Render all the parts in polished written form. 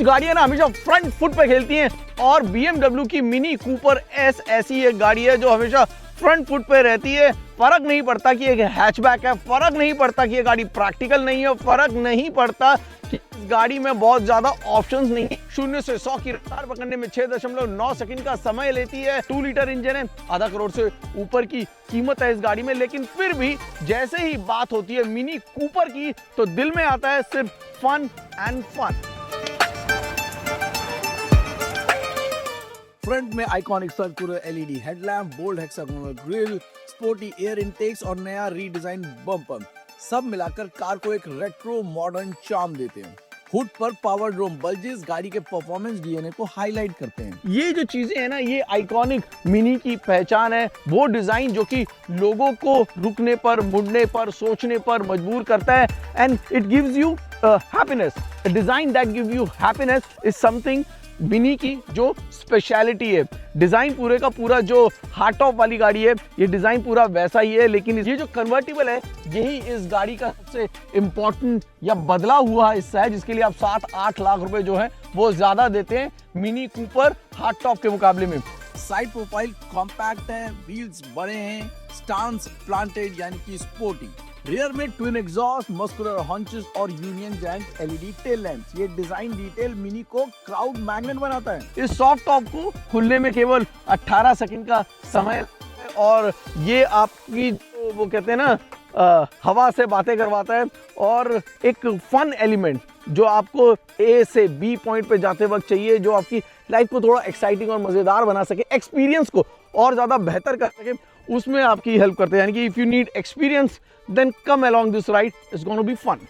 गाड़ियां ना हमेशा फ्रंट फुट पे खेलती हैं और BMW की मिनी कूपर एस ऐसी एक गाड़ी है जो हमेशा फ्रंट फुट पे रहती है। फर्क नहीं पड़ता कि एक हैचबैक है, फर्क नहीं पड़ता कि ये गाड़ी प्रैक्टिकल नहीं है, फर्क नहीं पड़ता कि इस गाड़ी में बहुत ज्यादा ऑप्शंस नहीं है। 0 से 100 की रफ्तार पकड़ने में 6.9 सेकंड का समय लेती है। 2 लीटर इंजन है, आधा करोड़ से ऊपर की कीमत है इस गाड़ी में, लेकिन फिर भी जैसे ही बात होती है मिनी कूपर की तो दिल में आता है सिर्फ फन एंड फन। फ्रंट में iconic circular LED headlamp, bold hexagonal grille, sporty air intakes और नया रीडिजाइन बम्पर, सब मिलाकर कार को एक रेट्रो मॉडर्न चार्म देते हैं। हुड पर पावर ड्रोम बल्जेस गाड़ी के परफॉर्मेंस डीएनए को हाईलाइट करते हैं। ये जो चीजें हैं ना, ये आइकॉनिक मिनी की पहचान है। वो डिजाइन जो कि लोगों को रुकने पर, मुड़ने पर, सोचने पर मजबूर करता है and it gives you happiness. A design that give you happiness is something mini की जो स्पेशलिटी है। डिजाइन पूरे का पूरा जो हार्ट टॉप वाली गाड़ी है, ये डिजाइन पूरा वैसा ही है, लेकिन ये जो कन्वर्टिबल है यही इस गाड़ी का सबसे इंपॉर्टेंट या बदला हुआ हिस्सा है, जिसके लिए आप 7-8 लाख रुपए जो है वो ज्यादा देते हैं मिनी कूपर हार्ट टॉप के मुकाबले में। साइड प्रोफाइल कॉम्पैक्ट है, व्हील्स बड़े हैं, स्टांस प्लांटेड यानी कि स्पोर्टी। रियर में ट्विन एग्जॉस्ट, मस्कुलर हॉन्चेस और Union Jack LED tail lamps. ये डिजाइन डिटेल मिनी को क्राउड मैग्नेट बनाता है। इस सॉफ्ट टॉप को खुलने में केवल 18 सेकंड का समय है और ये आपकी वो कहते हैं ना हवा से बातें करवाता है। और एक फन एलिमेंट जो आपको ए से बी पॉइंट पे जाते वक्त चाहिए, जो आपकी लाइफ को थोड़ा एक्साइटिंग और मजेदार बना सके, एक्सपीरियंस को और ज्यादा बेहतर कर सके, उसमें आपकी हेल्प करते हैं। यानी कि if you need experience then come along this ride, it's gonna be fun.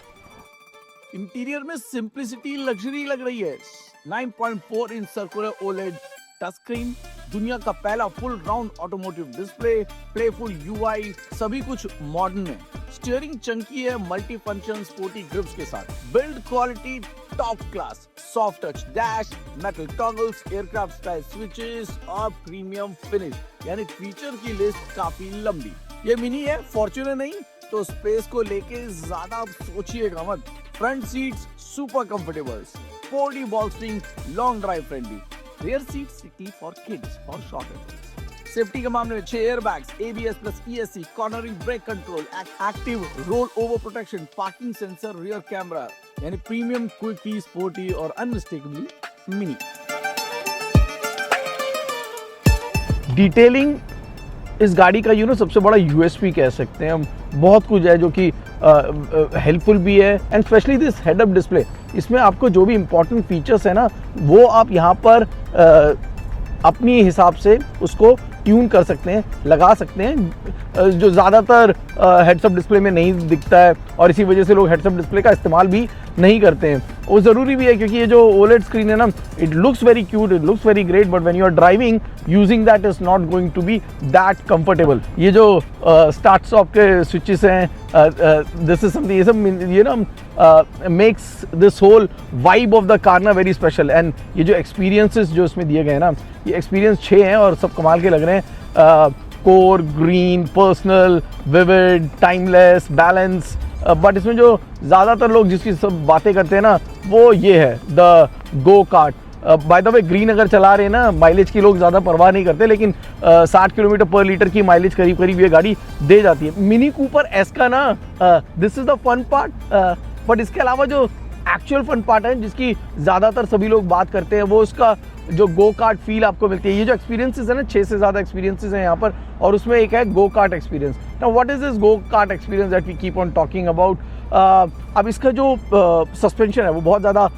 Interior में सिंप्लिसिटी लग्जरी लग रही है। 9.4 inch circular OLED touch screen, दुनिया का पहला full round automotive display, playful UI, सभी कुछ मॉडर्न है। स्टीयरिंग चंकी है, मल्टी फंक्शन स्पोर्टी ग्रिप्स के साथ। Build quality top class, soft touch dash, metal toggles, aircraft style switches और प्रीमियम फिनिश, यानी फीचर की लिस्ट काफी लंबी। ये मिनी है, फॉर्च्यूनर नहीं, तो स्पेस को लेके ज्यादा सोचिएगा मत। Front seats super comfortable, sporty bolstering, long drive friendly. Rear seat city for kids और शॉर्टर। सेफ्टी के मामले में 6 airbags, ABS plus ESC, cornering brake control, active roll over protection, parking sensor, rear camera, यानी premium, क्विकी, sporty और unmistakably mini. Detailing इस गाड़ी का सबसे बड़ा USP कह सकते हैं हम। बहुत कुछ है जो कि हेल्पफुल भी है and specially this head up display. इसमें आपको जो भी इंपॉर्टेंट फीचर्स है ना, वो आप यहाँ पर अपनी हिसाब से उसको ट्यून कर सकते हैं, लगा सकते हैं, जो ज़्यादातर हेड्स अप डिस्प्ले में नहीं दिखता है और इसी वजह से लोग हेड्स अप डिस्प्ले का इस्तेमाल भी नहीं करते हैं। वो ज़रूरी भी है क्योंकि ये जो OLED स्क्रीन है ना, it looks very cute, it looks very great, but when you are driving using that is not going to be that comfortable. ये जो स्टार्ट स्टॉप के स्विचेस हैं, दिस इज समथिंग, ये सब makes this whole vibe of the car ना very special. And ये जो experiences जो इसमें दिए गए हैं ना, ये एक्सपीरियंस 6 हैं और सब कमाल के लग रहे हैं। Core, green, personal, vivid, timeless, balance. But इसमें जो ज़्यादातर लोग जिसकी सब बातें करते हैं ना, वो ये है the go kart. By the way, green अगर चला रहे हैं ना, माइलेज की लोग ज़्यादा परवाह नहीं करते, लेकिन 60 किलोमीटर पर लीटर की माइलेज करीब करीब ये गाड़ी दे जाती है। मिनी कूपर एस का ना, this is the fun part, but इसके अलावा जो एक्चुअल फन पार्ट है जिसकी ज़्यादातर सभी लोग बात करते हैं, वो उसका जो गो कार्ट फील आपको मिलती है। ये जो एक्सपीरियंसेस है ना, 6 से ज़्यादा एक्सपीरियंसेस हैं यहाँ पर, और उसमें एक है go kart experience. Now what is this go kart experience that we keep on talking about? अब इसका जो सस्पेंशन है वो बहुत ज़्यादा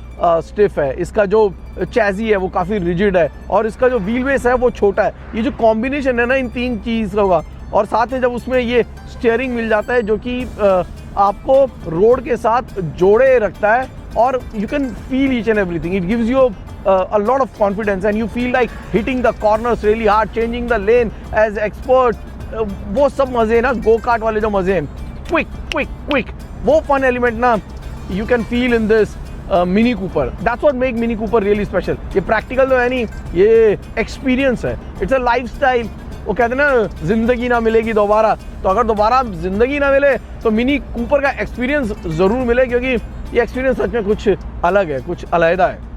स्टिफ है, इसका जो चैजी है वो काफ़ी रिजिड है, और इसका जो व्हील बेस है वो छोटा है। ये जो कॉम्बिनेशन है ना इन 3 चीज़ का, और साथ में जब उसमें ये स्टीयरिंग मिल जाता है जो कि आपको रोड के साथ जोड़े रखता है, और you can feel each and everything. It gives you a lot of confidence and you feel like hitting the corners really hard, changing the lane as expert. वो सब मजे ना, गो कार्ट वाले जो मजे हैं, क्विक, वो फन एलिमेंट ना you can feel in this mini Cooper. That's what make mini Cooper really special. ये प्रैक्टिकल तो है नहीं, ये एक्सपीरियंस है, इट्स अ लाइफस्टाइल। वो कहते हैं ना, जिंदगी ना मिलेगी दोबारा, तो अगर दोबारा जिंदगी ना मिले तो मिनी कूपर का एक्सपीरियंस जरूर मिले, क्योंकि ये एक्सपीरियंस सच में कुछ अलग है, कुछ अलहदा है।